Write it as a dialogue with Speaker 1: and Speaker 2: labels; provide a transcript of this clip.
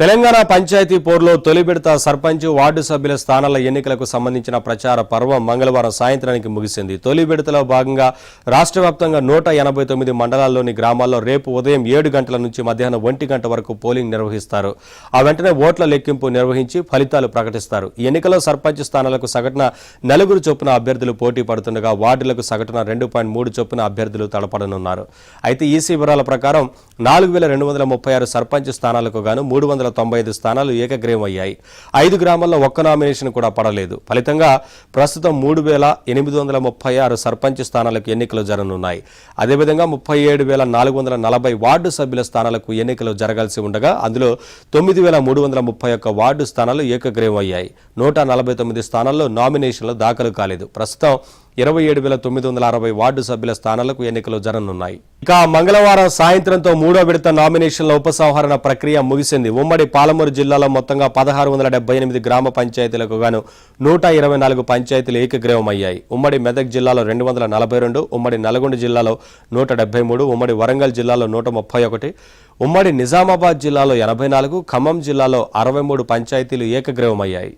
Speaker 1: తెలంగాణ పంచాయతీ పోరులో తొలి విడత సర్పంచ్ వార్డు సభ్యుల స్థానాల ఎన్నికలకు సంబంధించిన ప్రచార పర్వం మంగళవారం సాయంత్రానికి ముగిసింది. తొలి విడతలో భాగంగా రాష్ట్ర వ్యాప్తంగా 189 మండలాల్లోని గ్రామాల్లో రేపు ఉదయం 7 గంటల నుంచి మధ్యాహ్నం 1 గంట వరకు పోలింగ్ నిర్వహిస్తారు. ఆ వెంటనే ఓట్ల లెక్కింపు నిర్వహించి ఫలితాలు ప్రకటిస్తారు. ఈ ఎన్నికల్లో సర్పంచ్ స్థానాలకు సగటున 4 చొప్పున అభ్యర్థులు పోటీ పడుతుండగా వార్డులకు సగటున 2.3 చొప్పున అభ్యర్థులు తలపడనున్నారు. అయితే ఈసీ వివరాల ప్రకారం 4236 సర్పంచ్ స్థానాలకు గాను 395 స్థానాలు ఏకగ్రీవం అయ్యాయి. 5 గ్రామాల్లో ఒక్క నామినేషన్ కూడా పడలేదు. ఫలితంగా ప్రస్తుతం 3836 సర్పంచ్ స్థానాలకు ఎన్నికలు జరగనున్నాయి. అదేవిధంగా 37,440 వార్డు సభ్యుల స్థానాలకు ఎన్నికలు జరగాల్సి ఉండగా అందులో 9,331 వార్డు స్థానాలు ఏకగ్రీవం అయ్యాయి. 149 స్థానాల్లో నామినేషన్లు దాఖలు కాలేదు. ప్రస్తుతం 27,960 వార్డు సభ్యుల స్థానాలకు ఎన్నికలు జరగనున్నాయి. ఇక మంగళవారం సాయంత్రంతో 3వ విడత నామినేషన్ల ఉపసంహరణ ప్రక్రియ ముగిసింది. ఉమ్మడి పాలమూరు జిల్లాలో మొత్తంగా 1678 గ్రామ పంచాయతీలకు గాను 124 పంచాయతీలు ఏకగ్రీవం అయ్యాయి. ఉమ్మడి మెదక్ జిల్లాలో 242, ఉమ్మడి నల్గొండ జిల్లాలో 173, ఉమ్మడి వరంగల్ జిల్లాలో 131, ఉమ్మడి నిజామాబాద్ జిల్లాలో 84, ఖమ్మం జిల్లాలో 63 పంచాయతీలు ఏకగ్రీవం అయ్యాయి.